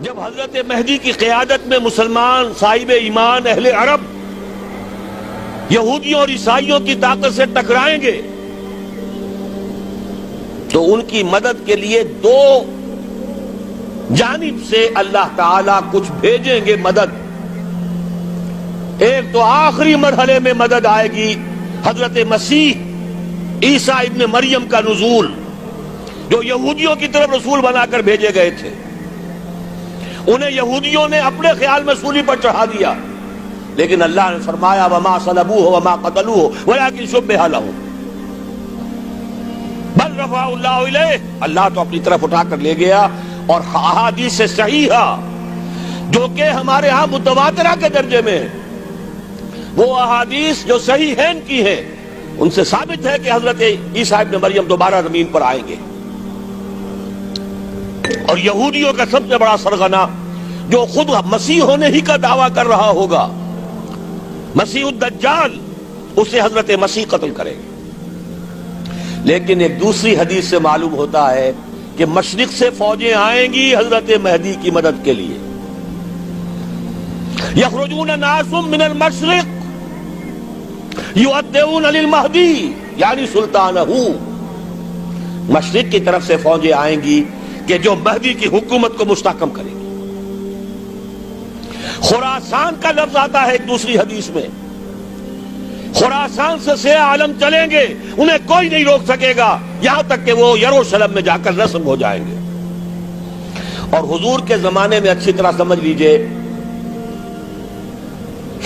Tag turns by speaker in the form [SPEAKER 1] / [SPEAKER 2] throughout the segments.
[SPEAKER 1] جب حضرت مہدی کی قیادت میں مسلمان صاحب ایمان اہل عرب یہودیوں اور عیسائیوں کی طاقت سے ٹکرائیں گے تو ان کی مدد کے لیے دو جانب سے اللہ تعالیٰ کچھ بھیجیں گے مدد. ایک تو آخری مرحلے میں مدد آئے گی حضرت مسیح عیسیٰ ابن مریم کا نزول، جو یہودیوں کی طرف رسول بنا کر بھیجے گئے تھے. انہیں یہودیوں نے اپنے خیال میں سولی پر چڑھا دیا، لیکن اللہ نے فرمایا وما صلبوہ وما قتلوہ ولکن شبہ لہم بل رفعہ اللہ الیہ. اللہ تو اپنی طرف اٹھا کر لے گیا. اور احادیث صحیحہ جو کہ ہمارے ہاں متواترہ کے درجے میں، وہ احادیث جو صحیحین کی ہیں، ان سے ثابت ہے کہ حضرت عیسیٰ ابن مریم دوبارہ زمین پر آئیں گے. اور یہودیوں کا سب سے بڑا سرغنہ جو خود مسیح ہونے ہی کا دعویٰ کر رہا ہوگا، مسیح الدجال، اسے حضرت مسیح قتل کریں گے. لیکن ایک دوسری حدیث سے معلوم ہوتا ہے کہ مشرق سے فوجیں آئیں گی حضرت مہدی کی مدد کے لیے. یخرجون ناس من المشرق یؤدون للمہدی یعنی سلطانہ. مشرق کی طرف سے فوجیں آئیں گی کہ جو مہدی کی حکومت کو مستحکم کریں گی. خراسان کا لفظ آتا ہے ایک دوسری حدیث میں. خراسان سے سیاہ عالم چلیں گے، انہیں کوئی نہیں روک سکے گا یہاں تک کہ وہ یروشلم میں جا کر نصب ہو جائیں گے. اور حضور کے زمانے میں اچھی طرح سمجھ لیجئے،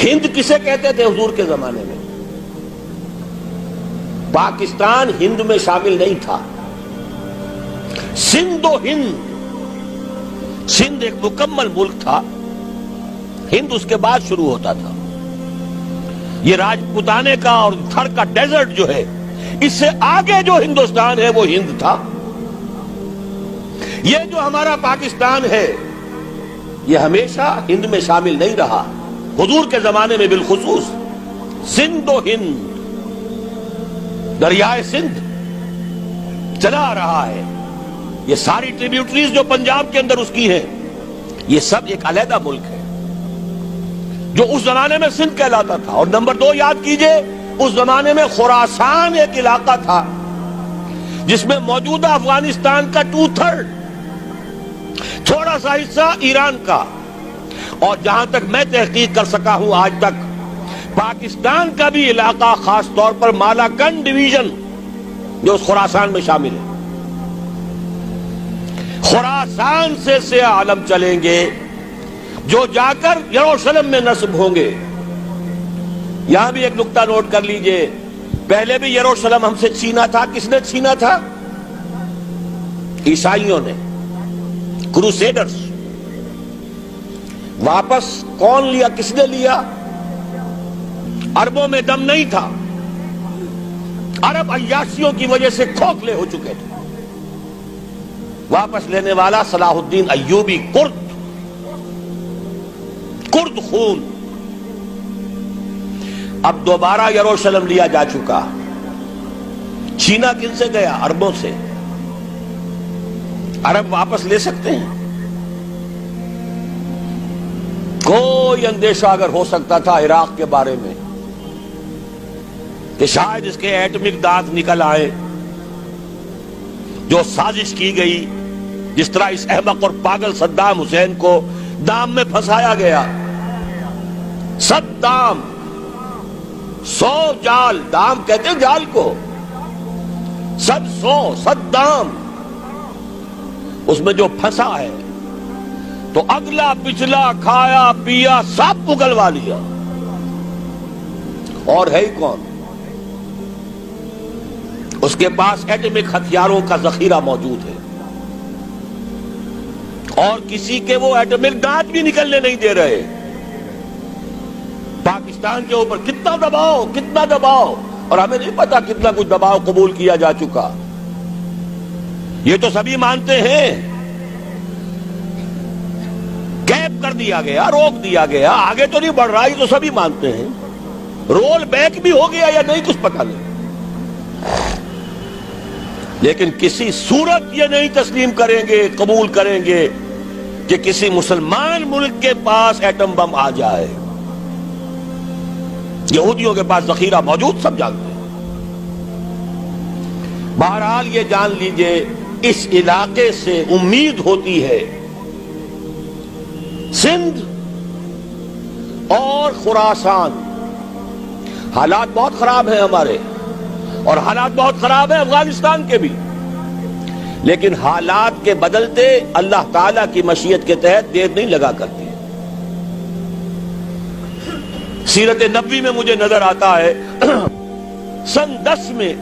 [SPEAKER 1] ہند کسے کہتے تھے حضور کے زمانے میں؟ پاکستان ہند میں شامل نہیں تھا. سندھ و ہند، سندھ ایک مکمل ملک تھا، ہند اس کے بعد شروع ہوتا تھا. یہ راجپوتانے کا اور تھر کا ڈیزرٹ جو ہے، اس سے آگے جو ہندوستان ہے وہ ہند تھا. یہ جو ہمارا پاکستان ہے یہ ہمیشہ ہند میں شامل نہیں رہا. حضور کے زمانے میں بالخصوص سندھ و ہند، دریائے سندھ چلا آ رہا ہے. یہ ساری ٹریبیوٹریز جو پنجاب کے اندر اس کی ہیں، یہ سب ایک علیحدہ ملک ہے جو اس زمانے میں سندھ کہلاتا تھا. اور نمبر 2 یاد کیجئے، اس زمانے میں خراسان ایک علاقہ تھا جس میں موجودہ افغانستان کا 2/3، تھوڑا سا حصہ ایران کا، اور جہاں تک میں تحقیق کر سکا ہوں آج تک پاکستان کا بھی علاقہ، خاص طور پر مالاکنڈ ڈویژن جو اس خراسان میں شامل ہے. خراسان سے سیاہ عالم چلیں گے جو جا کر یروشلم میں نصب ہوں گے. یہاں بھی ایک نقطہ نوٹ کر لیجئے، پہلے بھی یروشلم ہم سے چھینا تھا. کس نے چھینا تھا؟ عیسائیوں نے، کروسیڈرز. واپس کون لیا؟ کس نے لیا؟ عربوں میں دم نہیں تھا، عرب عیاشیوں کی وجہ سے کھوکھلے ہو چکے تھے. واپس لینے والا صلاح الدین ایوبی، کرد خون. اب دوبارہ یروشلم لیا جا چکا. چھینا کن سے گیا؟ عربوں سے. عرب واپس لے سکتے ہیں؟ کوئی اندیشہ اگر ہو سکتا تھا عراق کے بارے میں کہ شاید اس کے ایٹمک دانت نکل آئے، جو سازش کی گئی، جس طرح اس احمق اور پاگل صدام حسین کو دام میں پھنسایا گیا. صدام 100 جال، دام کہتے ہیں جال کو، 100 اس میں جو پھنسا ہے تو اگلا پچھلا کھایا پیا سب اگلوا لیا. اور ہے ہی کون؟ اس کے پاس ایٹمک ہتھیاروں کا ذخیرہ موجود ہے، اور کسی کے وہ ایٹمک دانت بھی نکلنے نہیں دے رہے. پاکستان کے اوپر کتنا دباؤ، اور ہمیں نہیں پتا کتنا کچھ دباؤ قبول کیا جا چکا. یہ تو سبھی مانتے ہیں. کیپ کر دیا گیا، روک دیا گیا، آگے تو نہیں بڑھ رہا، یہ تو سبھی مانتے ہیں. رول بیک بھی ہو گیا یا نہیں کچھ پتہ نہیں. لیکن کسی صورت یہ نہیں تسلیم کریں گے، قبول کریں گے کہ کسی مسلمان ملک کے پاس ایٹم بم آ جائے. یہودیوں کے پاس ذخیرہ موجود، سب جانتے ہیں. بہرحال یہ جان لیجئے اس علاقے سے امید ہوتی ہے سندھ اور خراسان. حالات بہت خراب ہیں ہمارے، اور حالات بہت خراب ہیں افغانستان کے بھی، لیکن حالات کے بدلتے اللہ تعالیٰ کی مشیت کے تحت دیر نہیں لگا کرتی. سیرت نبوی میں مجھے نظر آتا ہے سن 10 میں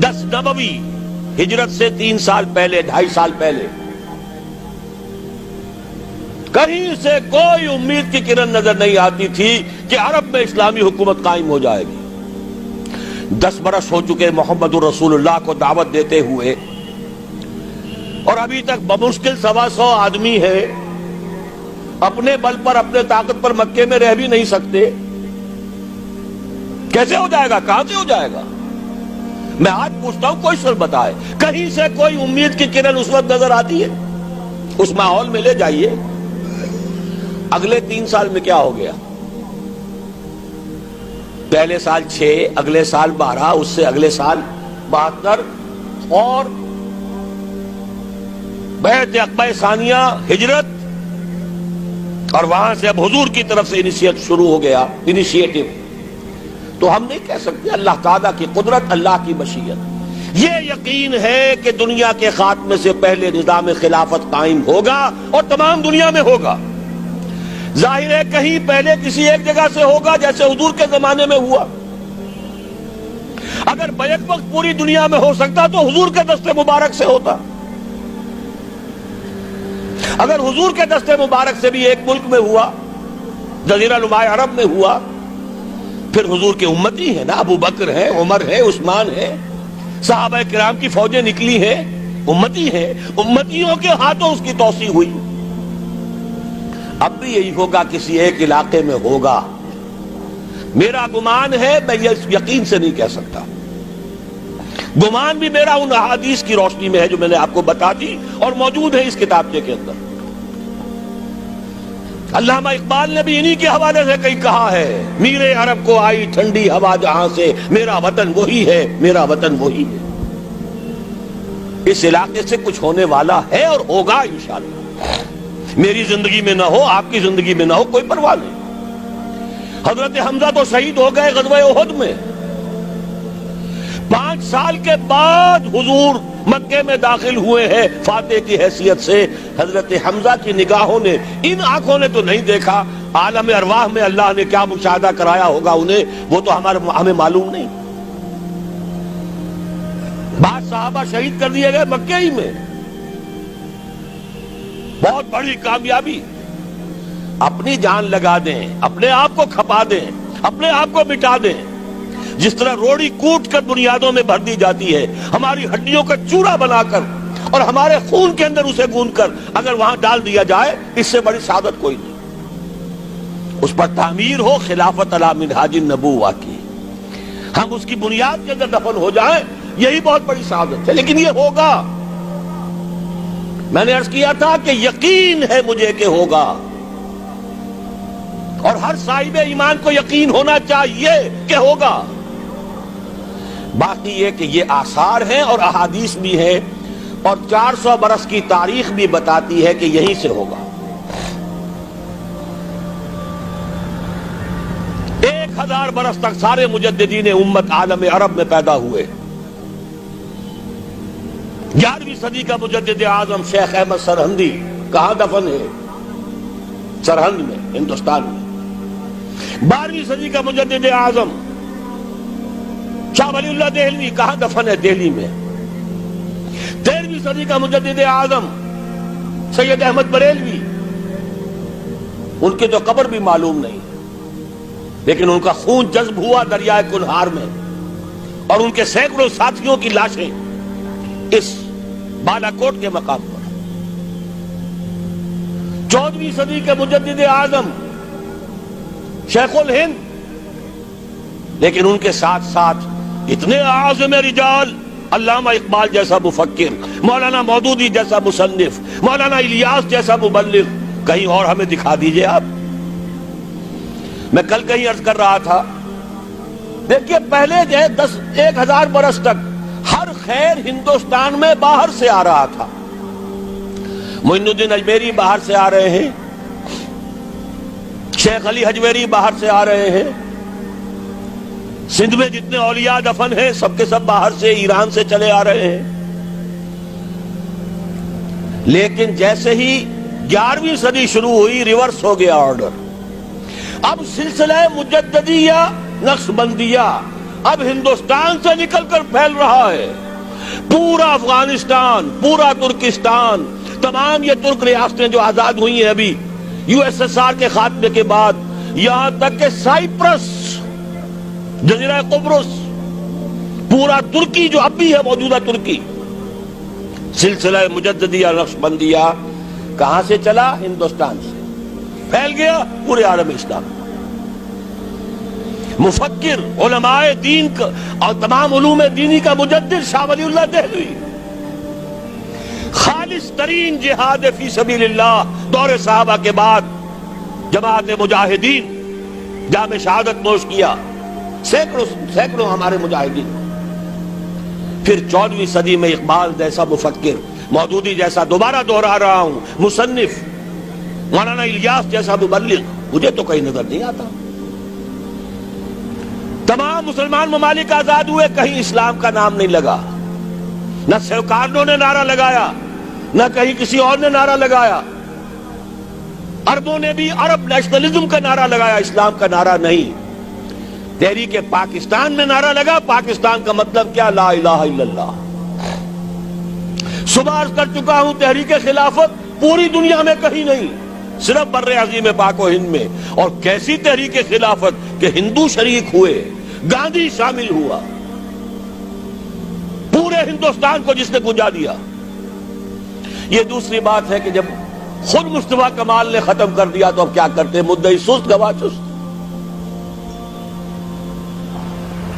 [SPEAKER 1] 10 نبوی ہجرت سے 3 سال پہلے، 2.5 سال پہلے، کہیں سے کوئی امید کی کرن نظر نہیں آتی تھی کہ عرب میں اسلامی حکومت قائم ہو جائے گی. 10 برس ہو چکے محمد الرسول اللہ کو دعوت دیتے ہوئے، اور ابھی تک بمشکل 125 آدمی ہے. اپنے بل پر، اپنے طاقت پر مکے میں رہ بھی نہیں سکتے. کیسے ہو جائے گا؟ کہاں سے ہو جائے گا؟ میں آج پوچھتا ہوں، کوئی سر بتائے، کہیں سے کوئی امید کی کرن اس وقت نظر آتی ہے؟ اس ماحول میں لے جائیے. اگلے 3 سال میں کیا ہو گیا؟ پہلے سال 6، اگلے سال 12، اس سے اگلے سال 72، اور بیعت عقبہ ثانیہ، ہجرت، اور وہاں سے اب حضور کی طرف سے انیشیٹ شروع ہو گیا، انیشیٹو. تو ہم نہیں کہہ سکتے اللہ تعالیٰ کی قدرت، اللہ کی مشیت. یہ یقین ہے کہ دنیا کے خاتمے سے پہلے نظام خلافت قائم ہوگا، اور تمام دنیا میں ہوگا. ظاہر ہے کہیں پہلے کسی ایک جگہ سے ہوگا، جیسے حضور کے زمانے میں ہوا. اگر بیک وقت پوری دنیا میں ہو سکتا تو حضور کے دست مبارک سے ہوتا. اگر حضور کے دست مبارک سے بھی ایک ملک میں ہوا، جزیرہ نما عرب میں ہوا، پھر حضور کے امتی ہیں نا، ابو بکر ہے، عمر ہے، عثمان ہے، صحابہ کرام کی فوجیں نکلی ہیں، امتی ہیں. امتیوں کے ہاتھوں اس کی توسیع ہوئی. اب بھی یہی ہوگا، کسی ایک علاقے میں ہوگا. میرا گمان ہے، میں یہ یقین سے نہیں کہہ سکتا. گمان بھی میرا ان احادیث کی روشنی میں ہے جو میں نے آپ کو بتا دی اور موجود ہے اس کتابچے کے اندر. علامہ اقبال نے بھی انہی کے حوالے سے کئی کہا ہے، میرے عرب کو آئی ٹھنڈی ہوا جہاں سے، میرا وطن وہی ہے، میرا وطن وہی ہے. اس علاقے سے کچھ ہونے والا ہے اور ہوگا انشاءاللہ. میری زندگی میں نہ ہو، آپ کی زندگی میں نہ ہو، کوئی پرواہ نہیں. حضرت حمزہ تو شہید ہو گئے غزوہ احد میں. 5 سال کے بعد حضور مکے میں داخل ہوئے ہیں فاتح کی حیثیت سے. حضرت حمزہ کی نگاہوں نے، ان آنکھوں نے تو نہیں دیکھا، عالم ارواح میں اللہ نے کیا مشاہدہ کرایا ہوگا انہیں، وہ تو ہمیں معلوم نہیں. بعض صحابہ شہید کر دیے گئے مکے ہی میں. بہت بڑی کامیابی. اپنی جان لگا دیں، اپنے آپ کو کھپا دیں، اپنے آپ کو مٹا دیں. جس طرح روڑی کوٹ کر بنیادوں میں بھر دی جاتی ہے، ہماری ہڈیوں کا چورا بنا کر اور ہمارے خون کے اندر اسے گوندھ کر اگر وہاں ڈال دیا جائے، اس سے بڑی سعادت کوئی نہیں. اس پر تعمیر ہو خلافت علی منہاج النبوہ کی، ہم اس کی بنیاد کے اندر دفن ہو جائیں، یہی بہت بڑی سعادت ہے. لیکن یہ ہوگا. میں نے عرض کیا تھا کہ یقین ہے مجھے کہ ہوگا، اور ہر صاحب ایمان کو یقین ہونا چاہیے کہ ہوگا. باقی یہ کہ یہ آثار ہیں اور احادیث بھی ہیں، اور 400 برس کی تاریخ بھی بتاتی ہے کہ یہیں سے ہوگا. 1000 برس تک سارے مجددین امت عالم عرب میں پیدا ہوئے. 11ویں صدی کا مجدد اعظم شیخ احمد سرہندی کہاں دفن ہے؟ سرہند میں، ہندوستان میں. 12ویں صدی کا مجدد اعظم شاہ ولی اللہ دہلوی کہاں دفن ہے؟ دہلی میں. 13ویں صدی کا مجدد اعظم سید احمد بریلوی، ان کی تو قبر بھی معلوم نہیں، لیکن ان کا خون جذب ہوا دریائے کنہار میں، اور ان کے سینکڑوں ساتھیوں کی لاشیں اس بالا کوٹ کے مقام پر. 14ویں صدی کے مجدد اعظم شیخ الہند، لیکن ان کے ساتھ ساتھ اتنے اعظم رجال، علامہ اقبال جیسا مفکر، مولانا مودودی جیسا مصنف، مولانا الیاس جیسا مبلغ کہیں اور ہمیں دکھا دیجئے آپ. میں کل کہیں عرض کر رہا تھا، دیکھیے پہلے جو ہے 1000 برس تک ہر خیر ہندوستان میں باہر سے آ رہا تھا. معین الدین اجمیری باہر سے آ رہے ہیں، شیخ علی حجویری باہر سے آ رہے ہیں، سندھ میں جتنے اولیاء دفن ہیں سب کے سب باہر سے، ایران سے چلے آ رہے ہیں. لیکن جیسے ہی 11ویں صدی شروع ہوئی ریورس ہو گیا آرڈر. اب سلسلہ مجددیہ نقشبندیہ اب ہندوستان سے نکل کر پھیل رہا ہے. پورا افغانستان، پورا ترکستان، تمام یہ ترک ریاستیں جو آزاد ہوئی ہیں ابھی USSR کے خاتمے کے بعد، یہاں تک کہ سائپرس، جزیرہ قبرص، پورا ترکی جو اب بھی ہے موجودہ ترکی، سلسلہ مجددیہ نقشبندیہ کہاں سے چلا؟ ہندوستان سے پھیل گیا پورے عالم اسلام. مفکر، علماء دین اور تمام علوم دینی کا مجدد شاہ ولی اللہ دہلوی، خالص ترین جہاد فی سبیل اللہ دور صحابہ کے بعد جماعت مجاہدین جام شہادت نوش کیا، سینکڑوں ہمارے مجاہدین. پھر 14ویں صدی میں اقبال جیسا مفکر، مودودی جیسا، دوبارہ دوہرا رہا ہوں، مصنف، مولانا الیاس جیسا مبلغ مجھے تو کہیں نظر نہیں آتا. تمام مسلمان ممالک آزاد ہوئے، کہیں اسلام کا نام نہیں لگا. نہ سیوکارنوں نے نعرہ لگایا، نہ کہیں کسی اور نے نعرہ لگایا. عربوں نے بھی عرب نیشنلزم کا نعرہ لگایا، اسلام کا نعرہ نہیں. تحریک پاکستان میں نعرہ لگا، پاکستان کا مطلب کیا؟ لا الہ الا اللہ. صبح عرض کر چکا ہوں، تحریک خلافت پوری دنیا میں کہیں نہیں، صرف بر عظیم پاک و ہند میں. اور کیسی تحریک خلافت کہ ہندو شریک ہوئے، گاندھی شامل ہوا، پورے ہندوستان کو جس نے گنجا دیا. یہ دوسری بات ہے کہ جب خود مصطفیٰ کمال نے ختم کر دیا تو اب کیا کرتے؟ مدعی سست گواہ چست.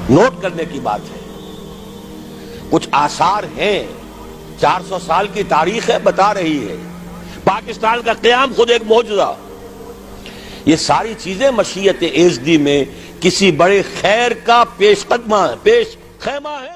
[SPEAKER 1] نوٹ کرنے کی بات ہے، کچھ آثار ہیں، 400 سال کی تاریخ ہے، بتا رہی ہے پاکستان کا قیام خود ایک معجزہ. یہ ساری چیزیں مشیت ایزدی میں کسی بڑے خیر کا پیش خیمہ ہے.